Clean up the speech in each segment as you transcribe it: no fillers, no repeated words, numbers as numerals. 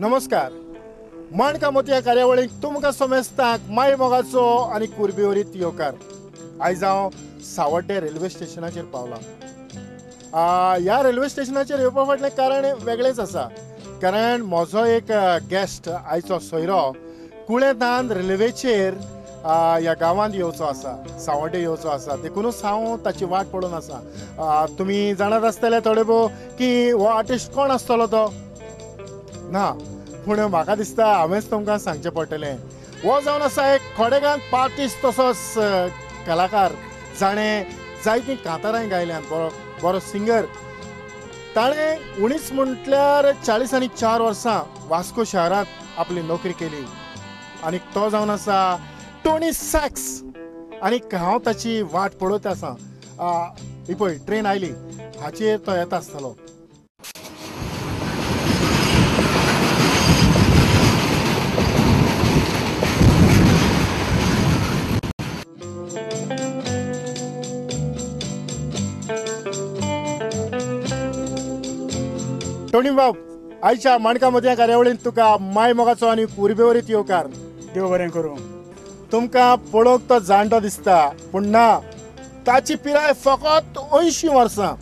नमस्कार. माणका मोती ह्या कार्यावळीक तुमकां समेस्ताक माय मोगाचो आनी कुर्बेवरीत येवकार. आयज हांव सावड्डे रेल्वे स्टेशनाचेर पावलां. ह्या रेल्वे स्टेशनाचेर येवपा फाटलें कारण वेगळेंच आसा. कारण म्हजो एक गेस्ट आयचो सोयरो कुळेतान रेल्वेचेर ह्या गांवांत येवचो आसा, सावड्डे येवचो आसा. देखूनच हांव ताची वाट पळोवन आसा. तुमी जाणात आसतले थोडे भोव की हो आर्टिस्ट कोण आसतलो तो. ना पूण म्हाका दिसता हांवेंच तुमकां सांगचें पडटलें. हो जावन आसा एक खोडेगांव पार्टिस्ट तसोच कलाकार जाणें जायतीं कांतारांय गायल्यात. बरो सिंगर. ताणें 19 म्हटल्यार 40 वर्सां वास्को शारांत आपली नोकरी केली. आनी तो जावन आसा टोनी सॅक्स. आनी हांव ताची वाट पळयत आसा. ही पळय ट्रेन आयली, हाचेर तो येता आसतलो. टोनी बाब, आयच्या माणका मोतयां कार्यावळींत तुका माय मोगाचो आनी कुर्बेवरीत येवकार. देव बरें करूं. तुमकां पळोवंक तो जाणटो दिसता, पूण ना, ताची पिराय फकत 80 वर्सां.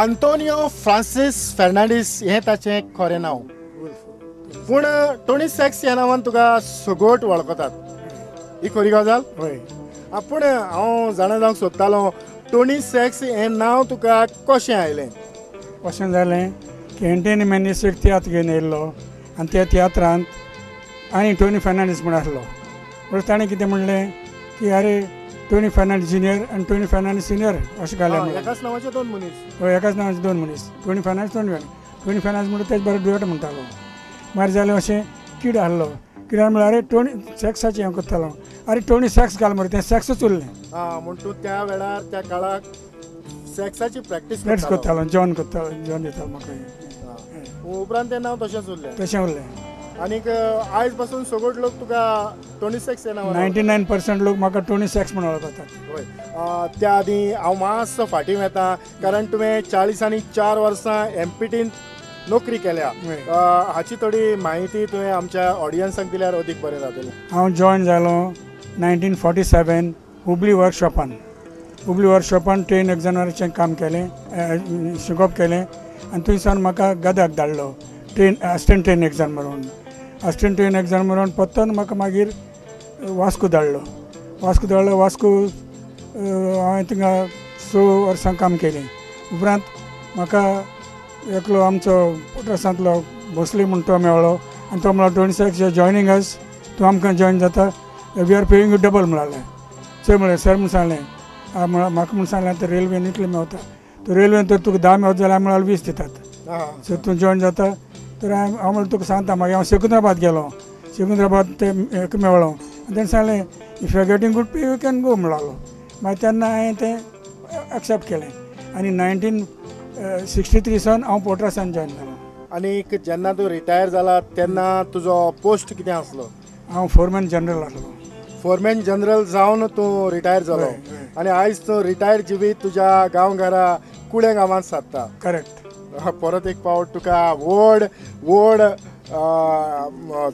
आंतोनियो फ्रांसीस फेर्नांडीस हें ताचें खरें नांव. पूण टोनी सॅक्स ह्या नांवान तुका सगोट वळखतात. ही खरी गजाल? हय. पूण हांव जाणा जावंक सोदतालो, टोनी सॅक्स हें नांव तुका कशें आयलें? अशें जालें की एंटनी मॅनीस एक तियात्र घेवन येयल्लो आनी त्या तियात्रांत आनी टोनी फेर्नांडीस म्हूण आसलो. पूण ताणें कितें म्हणलें की अरे टोनी फेर्नांडीस जुनियर आनी टोनी फेर्नांडीस सिनियर अशें घालें. एकाच नांवाचे दोन मनीस. हय, एकाच नांवाचे दोन मनीस. टोनी फेर्नांडीस टोनी फेर्नांडीस म्हणटा तेच बरें डुएट म्हणटालो. मागीर जालें अशें किड आहलो. कित्याक म्हळ्यार अरे टोनी सॅक्साचें हें करतालो. अरे टोनी सॅक्स घाल मरे, तें सॅक्सच उरलें. म्हण तूं त्या वेळार त्या काळाक सॅक्साची प्रॅक्टीस करतालो, जॉन दितालो म्हाका. उपरांत तें नांव तशेंच उरलें. तशें उरलें. आनीक आयज पासून सगळो लोक तुका टोनी सॅक्स हें नांव. 99% लोक म्हाका टोनी सॅक्स म्हणून वळखतात. हय. त्या आदीं हांव मातसो फाटीं वता, कारण तुवें 40 वर्सां एमपीटीन नोकरी केल्या. हाची थोडी म्हायती तुवें आमच्या ऑडियन्साक दिल्यार अदीक बरें जातलें. हांव जॉयन जालो 1947 हुबली वर्कशॉपान. हुबली वर्कशॉपान ट्रेन एक्झामिनराचें काम केलें, शिकोवप केलें. आनी थंयसान म्हाका गदाक धाडलो ट्रेन असिस्टंट ट्रेन एग्जाम म्हणून. असिस्टंट ट्रेन एग्जाम म्हणून परतून म्हाका मागीर वास्को धाडलो. वास्को हांवें थिंगा 6 वर्सां काम केलें. उपरांत म्हाका एकलो आमचो पोट्रासांतलो भोसले म्हूण तो मेळ्ळो आनी तो म्हणलो टोनी सॅक्स जॉयनींग अस, तूं आमकां जॉयन जाता, we R paying U double म्हणालें. चोय म्हळें सर म्हूण सांगलें. म्हाका म्हूण सांगलें तर रेल्वेन इतलें मेवता. तर रेल्वेन तर तुका 10 मेवता जाल्यार म्हळ्यार 20 दितात. सो तूं जॉयन जाता. तर हांव म्हणलें तुका सांगता. मागीर हांव सिकंदराबाद गेलो. सिकंदराबाद ते एक मेळ्ळो आनी ताणें सांगलें if you are getting good pay you can go म्हणलो. मागीर तेन्ना हांवें तें एक्सेप्ट केलें आनी 1963 सावन हांव पोट्रासान जॉयन जालो. आनीक जेन्ना तूं रिटायर जाला तेन्ना तुजो पोस्ट कितें आसलो? हांव फोरमॅन जनरल आसलो. फोरमॅन जनरल जावन तूं रिटायर जालो. आनी आयज तूं रिटायर जिवीत तुज्या गांवघरा कुळ्या गांवांत सादता. करेक्ट. परत एक फावट तुका व्हड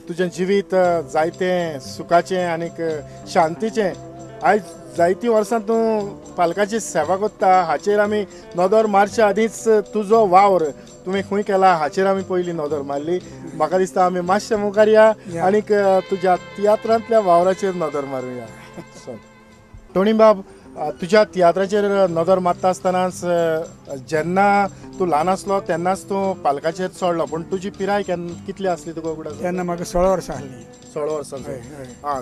तुजें जिवीत जायतें सुखाचें आनीक शांतीचें. आयज जायतीं वर्सां तूं पालकाची सेवा कोत्ता, हाचेर आमी नदर मारच्या आदींच तुजो वावर तुवें खंय केला हाचेर आमी पयलीं नदर मारली. म्हाका दिसता आमी मातशें मुखार या आनीक तुज्या तियात्रांतल्या वावराचेर नदर मारुया. टोनी बाब, तुज्या तियात्राचेर नदर मारता आसतनाच जेन्ना तूं ल्हान आसलो तेन्नाच तूं पालकाचेर चडलो. पूण तुजी पिराय कितली आसली तुका उगडास? तेन्ना म्हाका 16 वर्सां आसलीं. 16 वर्सांचो.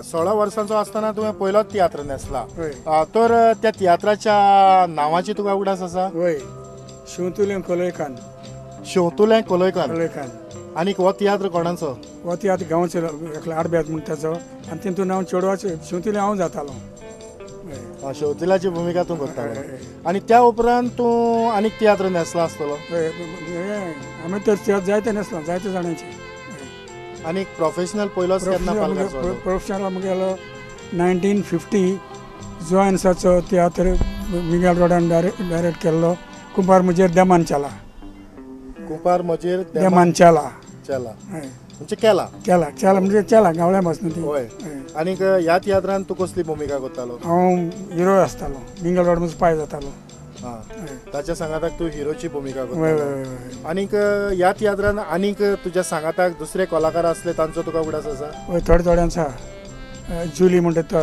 16 वर्सांचो आसतना तुवें पयलोच तियात्र न्हेसला. तर त्या तियात्राच्या नांवाची तुका उगडास आसा? हय, शिवतुलें कोलयकान. शिवतुलें कोलयकान. आनीक हो तियात्र कोणाचो? हो तियात्र गांवचो एकलो आडबेज म्हूण ताचो. आनी तितून हांव चेडवाचो शिवतुलें हांव जातालो. शिवतुल्याची भुमिका तूं करतालो. आनी त्या उपरांत तूं आनीक तियात्र न्हेसला आसतलो? आमी तर तियात्र जायते न्हेसलो, जायते जाणांचे. आनीक प्रोफेशनल पयलोच केन्ना पालकाचो? प्रोफेशनल म्हगेलो 1950 जोयन्साचो तियात्र मिगेल रोडान डायरेक्ट केल्लो. कुंभार मुजेर देमानचाला. कुंभार मुजेर देमानचाला. चला हय म्हणजे केला केला केला म्हणजे केला गावड्या पासून ती होय हय. आनीक ह्या तियात्रान तूं कसली भुमिका करतालो हांव हिरो आसतालो मिंगल रोड मजो पाय जातालो हा हय. ताच्या सांगाताक तूं हिरोची भुमिका वय वय करतालो वय वय आनीक ह्या तियात्रान आनीक तुज्या सांगाताक दुसरे कलाकार असले तांचो तुका उगडास आसा वय थोडे थोडे आसा जुली म्हणटा तो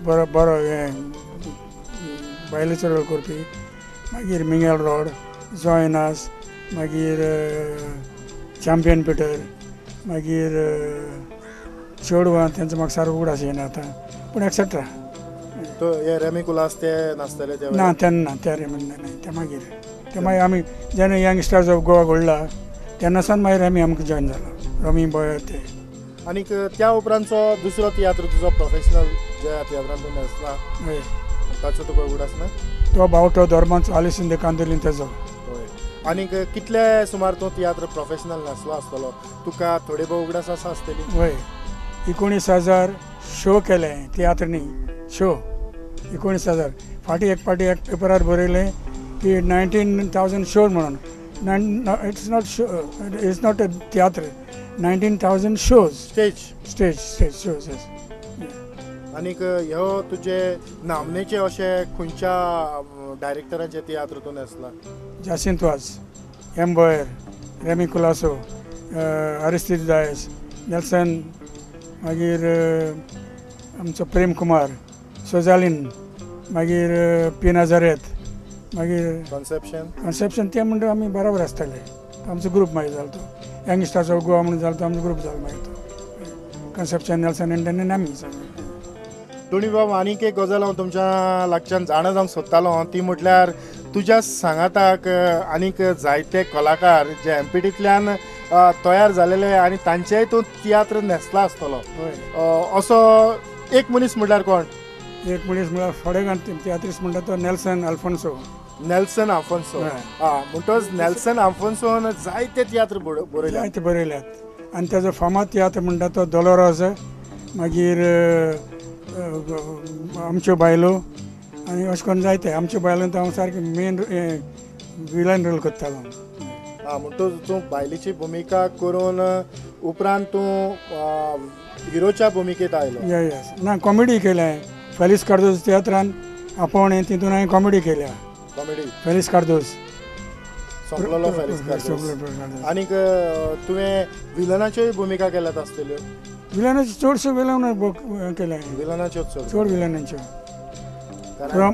बरो बरो हे बायलेचो रोल करपी मागीर मिंगल रोड जॉयनास मागीर चॅम्पियन पिटर मागीर चेडवां तेंचो म्हाका सारको उगडास येना आतां पूण एक्सेट्रा तो हे रेमी कुलास ते नासतले ते ना तेन्ना ते नाही ते मागीर आमी जेन्ना यंगस्टर्स ऑफ गोवा घडला तेन्ना सावन मागीर आमी आमकां जॉयन जालो रमी बॉय ते आनीक त्या उपरांतचो दुसरो तियात्र तुजो प्रोफेशनल ज्या तियात्रान तूं न्हेसला हय. ताचो तुका उगडास ना तो बावटो धर्माचो आलिसिंदे कांदोलीन तेजो होय आनीक कितले सुमार तूं तियात्र प्रोफेशनल न्हेसलो आसतलो तुका थोडी भोव उगडास आसा आसतली वय 19,000 शो केले तियात्रनी शो 19,000 फाटी एक पेपरार बरयले की 19,000 शो म्हणून it's not a tiatr 19,000 shows stage shows आनीक ह्यो तुजे नामनेचे अशे खंयच्या डायरेक्टरांचे तियात्र तूं न्हेसला जासिंत वाज एम बॉयर रेमी कुलासो अरिस्टिड दायस नेल्सन मागीर आमचो प्रेम कुमार सोजालीन मागीर पी नाझारेत मागीर कन्सेप्शन ते म्हणटा आमी बरोबर आसताले आमचो ग्रूप मागीर जालो तो यंगस्टर्स ऑफ गोवा म्हणून जालो तो आमचो ग्रूप जालो मागीर तो कन्सेप्शन नेल्सन एंटनी आमी दोनी बाब आनीक एक गजाल हांव तुमच्या लागच्यान जाणा जावंक सोदतालो ती म्हटल्यार तुज्या सांगाताक आनीक जायते कलाकार जे एमपीटींतल्यान तयार जालेले आनी तांचेय तूं तियात्र न्हेसला आसतलो असो एक मनीस म्हटल्यार कोण एक मनीस म्हळ्यार फोडेगांव तियात्रीस म्हणटा तो नेल्सन आल्फोन्सो म्हणटच नेल्सन आल्फोन्सोन जायते तियात्र बरयले जायते बरयल्यात आनी तेजो फामाद तियात्र म्हणटा तो दोलोरोस मागीर आमच्यो बायलो आनी अशें करून जायते आमच्यो बायलांत हांव सारकें मेन विलन रोल करतालो म्हणटच तूं बायलेची भुमिका करून उपरांत तूं हिरोच्या भुमिकेत आयलो यस ना कॉमेडी केल्या फेलिक्स कार्दोज तियात्रान आपोवणें तितून हांवें कॉमेडी केल्या फेलिक्स कार्दोज सोंपलेलो फेलिक्स कार्दोज आनीक तुवें विलनाच्योय भुमिका केल्यात आसतल्यो विलनाच्यो चडश्यो विलन केल्या विलनाच्यो चड विलनाच्यो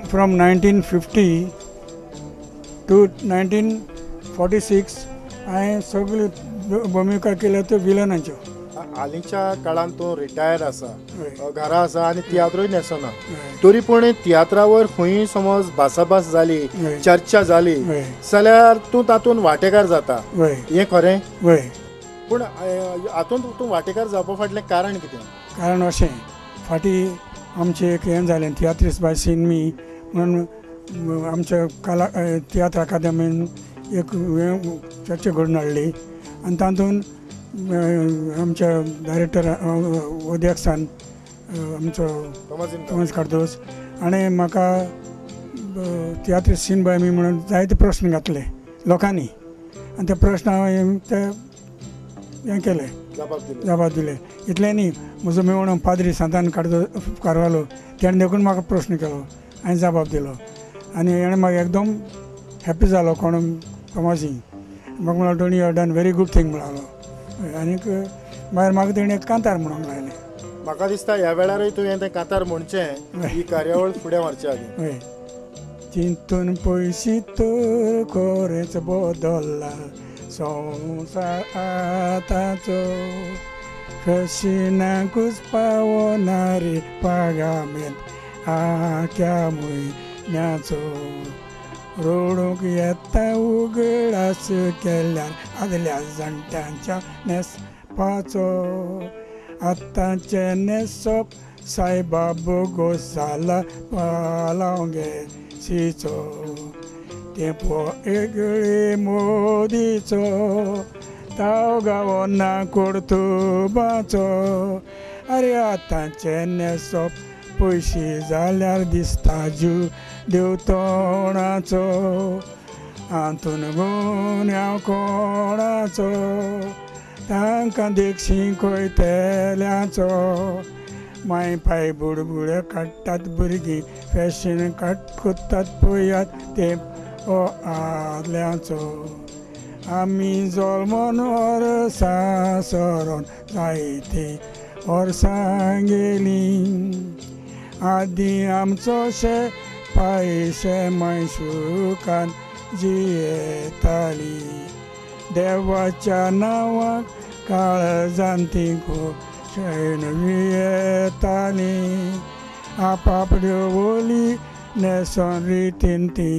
फ्रॉम 1950 टू 1946 हांवें सगल्यो भुमिका केल्या त्यो विलनाच्यो हालींच्या काळांत तूं रिटायर आसा घरा आसा आनी तियात्रूय न्हेसना तरी पूण तियात्रावर खंय समज भासाभास जाली चर्चा जाली जाल्यार तूं तातूंत वांटेकार जाता हें खरें पूण हातूंत तूं वांटेकार जावपा फाटलें कारण कितें कारण अशें फाटीं आमचें एक हें जालें तियात्रीस बाय सिनमी म्हणून आमच्या कला तियात्र अकादेमीन एक चर्चा घडून हाडली आनी तातूंत आमच्या डायरेक्टर अध्यक्षान आमचो तोमास कार्दोस हाणें म्हाका तियात्र सीन बाय मी म्हणून जायते प्रश्न घातले लोकांनी आनी ते प्रश्न हांवें ते हें केलें जबाब दिले इतलें न्ही म्हजो मेवणो पाद्री सांतान कारवालो तेणें देखून म्हाका प्रश्न केलो हांवें जबाब दिलो आनी हेणें म्हाका एकदम हॅप्पी जालो कोण तोमासी म्हाका म्हणलो Tony you done very good thing म्हणलो आनीक मागीर म्हाका तेणें कांतार म्हणूंक लायलें म्हाका दिसता ह्या वेळारय तुवें तें कांतार म्हणचें ही कार्यावळ फुडें व्हरचे आदी हय चिंतून पयशी तर खरेंच बदलला संवसार आतांचो फशिनाकूच पावनारी पागामेंत आख्या म्हयन्याचो रोडूंक येता उगडास केल्यार आदल्या जाणट्यांच्या न्हेसपाचो आतांचे न्हेसप सायबाब गोसाला पालांगे सीचो तेंपो एगळे मोदीचो ताव गावना कोर्तुबाचो आरे आतांचे न्हेसप पयशे जाल्यार दिसता जीव देवतोणाचो हातून गुन्यांव कोणाचो तांकां देखशी कोयतेल्याचो माय पाय बुडबुड काडटात भुरगीं फॅशन कोत्तात पळयात ते आदल्याचो आमी जल्मोन वर्सां सरोन जायते वर्सां गेलीं आदी आमचो पायशे मैशुकान जियेताली देवाच्या नांवाक काळजांती शेण वियेताली आपापल्यो बोली नेसोन रितीन ती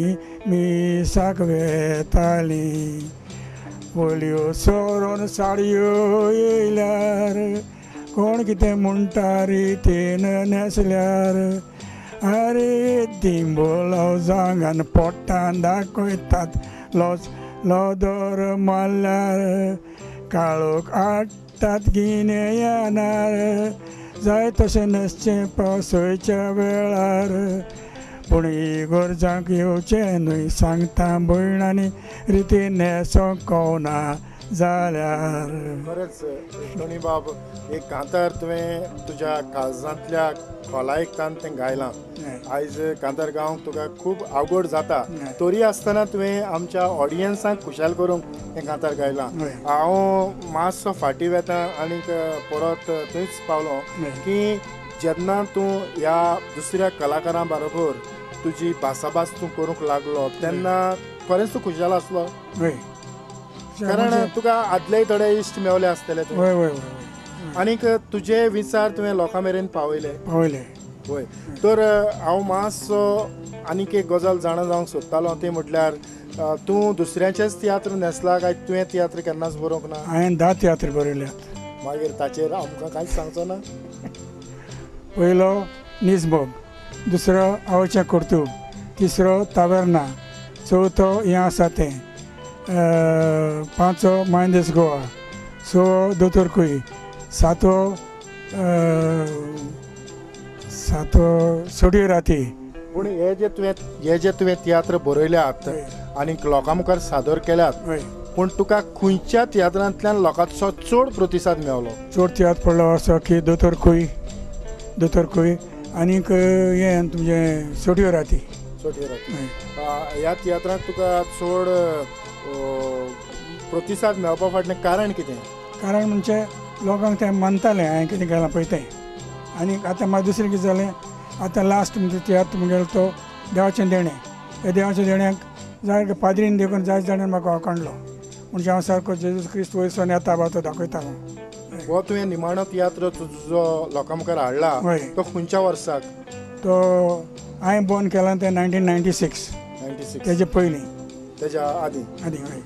मिसाक वेताली बोलयो सोरोन साडयो येयल्यार कोण कितें म्हणटा रितीन नेसल्यार अरे दिंबोलो जांगान पोट्टान दाखयतात लोदोर मारल्यार काळोख आडटात गिन्यानार जाय तशें न्हेसचें पावसयच्या वेळार पूण इगोर्जांक येवचें न्हय सांगता भयणांनी रिती न्हेसोंक कळना जाल्यार खरेंच टोनी बाब एक कांतार तुवें तुज्या काळजांतल्या खोलायेकान तें गायलां आयज कांतार गावंक तुका खूब आवड जाता तरी आसतना तुवें आमच्या ऑडियन्सांक खुशाल करूंक हें कांतार गायलां हांव मातसो फाटीं वेतां आनीक परत थंयच पावलो की जेन्ना तूं ह्या दुसऱ्या कलाकारां बरोबर तुजी भासाभास तूं करूंक लागलो तेन्ना खरेंच तूं खुशाल आसलो कारण तुका आदलेय थोडे इश्ट मेवले आसतले आनीक तुजे विचार तुवें लोकां मेरेन पावयले वय तर हांव मातसो आनीक एक गजाल जाणा जावंक सोदतालो तें म्हटल्यार तूं दुसऱ्याचेच तियात्र न्हेसला काय तुवें तियात्र केन्नाच बरोवंक ना हांवें 10 तियात्र बरयल्यात मागीर ताचेर आमकां कांयच सांगचो ना पयलो निजबोब दुसरो आवयचें कर्तूब तिसरो तावेर्ना चवथो हें आसा तें पांचवो मायंदेस गोवा सवो दोतोरकुई सातवो सोडियो राती पूण हे जे तुवें तियात्र बरयल्यात आनीक लोकां मुखार सादर केल्यात पूण तुका खंयच्या तियात्रांतल्यान लोकांचो चड प्रतिसाद मेवलो चड तियात्र पडलो असो की दोतोरकुई आनीक हें तुमचें सोडियो राती ह्या तियात्रांक तुका चड प्रतिसाद मेळपा फाटलें कारण कितें कारण म्हणजे लोकांक तें मानतालें हांवें कितें केलां पळय तें आनीक आतां म्हाका दुसरें कितें जालें आतां लास्ट म्हणजे तियात्र म्हगेलो तो देवाचें देणें त्या देवाच्या देण्याक जाय पाद्रीन देखून जाय जाण्यान म्हाका वळखणलो म्हणजे हांव सारको जेजूस क्रिस्त वयरसून येता बा तो दाखयतालो हो तुवें निमाणो तियात्र तुजो लोकां मुखार हाडला तो खंयच्या वर्साक तो हांवें बंद केला तें 1996 तेजे पयलीं तेच्या आदी हय